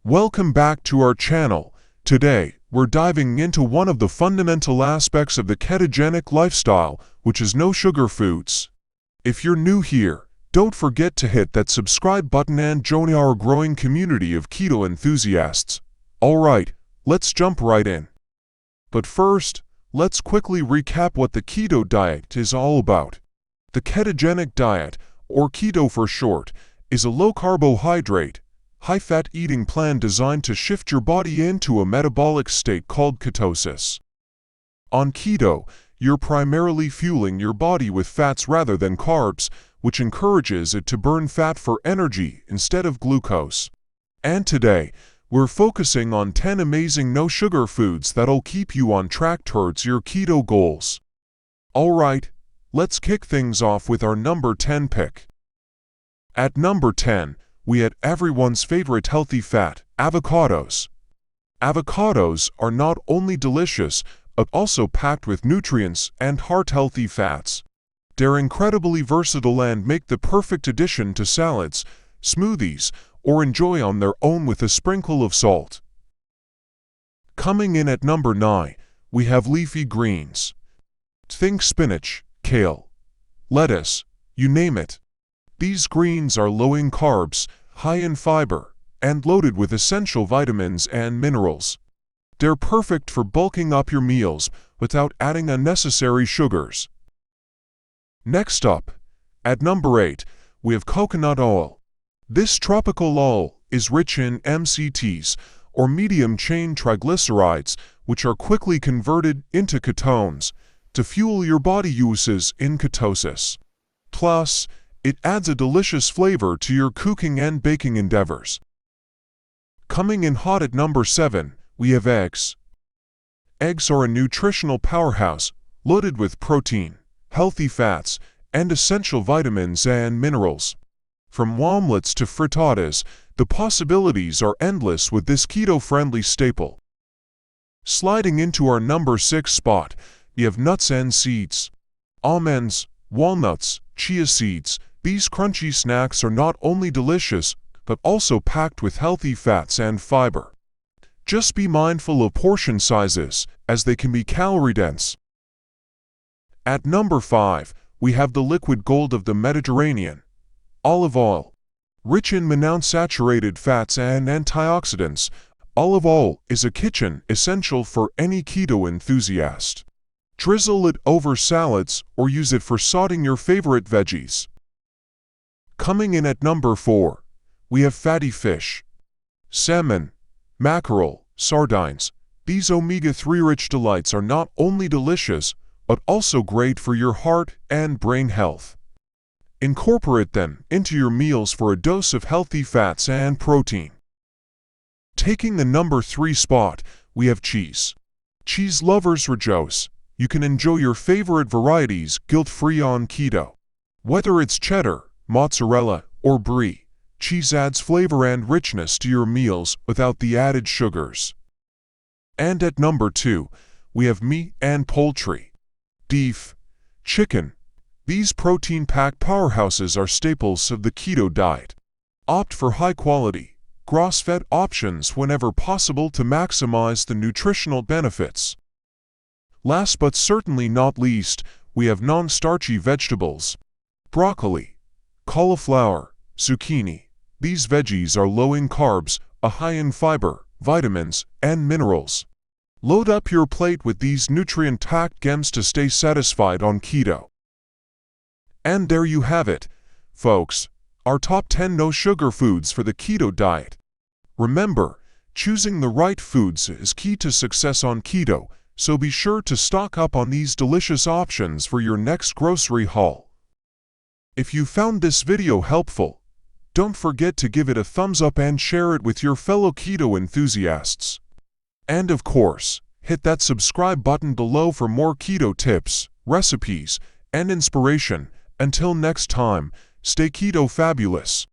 Welcome back to our channel. Today, we're diving into one of the fundamental aspects of the ketogenic lifestyle, which is no sugar foods. If you're new here, don't forget to hit that subscribe button and join our growing community of keto enthusiasts. Alright, let's jump right in. But first, let's quickly recap what the keto diet is all about. The ketogenic diet, or keto for short, is a low-carbohydrate, high-fat eating plan designed to shift your body into a metabolic state called ketosis. On keto, you're primarily fueling your body with fats rather than carbs, which encourages it to burn fat for energy instead of glucose. And today, we're focusing on 10 amazing no-sugar foods that'll keep you on track towards your keto goals. Alright, let's kick things off with our number 10 pick. At number 10, we had everyone's favorite healthy fat, avocados. Avocados are not only delicious, but also packed with nutrients and heart-healthy fats. They're incredibly versatile and make the perfect addition to salads, smoothies, or enjoy on their own with a sprinkle of salt. Coming in at number 9, we have leafy greens. Think spinach, kale, lettuce, you name it. These greens are low in carbs, high in fiber, and loaded with essential vitamins and minerals. They're perfect for bulking up your meals without adding unnecessary sugars. Next up, at number 8, we have coconut oil. This tropical oil is rich in MCTs, or medium-chain triglycerides, which are quickly converted into ketones to fuel your body uses in ketosis. Plus, it adds a delicious flavor to your cooking and baking endeavors. Coming in hot at number 7, we have eggs. Eggs are a nutritional powerhouse, loaded with protein, healthy fats, and essential vitamins and minerals. From omelets to frittatas, the possibilities are endless with this keto-friendly staple. Sliding into our number 6 spot, we have nuts and seeds. Almonds, walnuts, chia seeds. These crunchy snacks are not only delicious, but also packed with healthy fats and fiber. Just be mindful of portion sizes, as they can be calorie-dense. At number 5, we have the liquid gold of the Mediterranean, olive oil. Rich in monounsaturated fats and antioxidants, olive oil is a kitchen essential for any keto enthusiast. Drizzle it over salads or use it for sauteing your favorite veggies. Coming in at number 4, we have fatty fish. Salmon, mackerel, sardines. These omega-3 rich delights are not only delicious, but also great for your heart and brain health. Incorporate them into your meals for a dose of healthy fats and protein. Taking the number 3 spot, we have cheese. Cheese lovers rejoice. You can enjoy your favorite varieties guilt-free on keto. Whether it's cheddar, mozzarella, or brie, cheese adds flavor and richness to your meals without the added sugars. And at number 2, we have meat and poultry. Beef, chicken. These protein-packed powerhouses are staples of the keto diet. Opt for high-quality, grass-fed options whenever possible to maximize the nutritional benefits. Last but certainly not least, we have non-starchy vegetables. Broccoli, cauliflower, zucchini. These veggies are low in carbs, high in fiber, vitamins, and minerals. Load up your plate with these nutrient-packed gems to stay satisfied on keto. And there you have it, folks, our top 10 no-sugar foods for the keto diet. Remember, choosing the right foods is key to success on keto, so be sure to stock up on these delicious options for your next grocery haul. If you found this video helpful, don't forget to give it a thumbs up and share it with your fellow keto enthusiasts. And of course, hit that subscribe button below for more keto tips, recipes, and inspiration. Until next time, stay keto fabulous.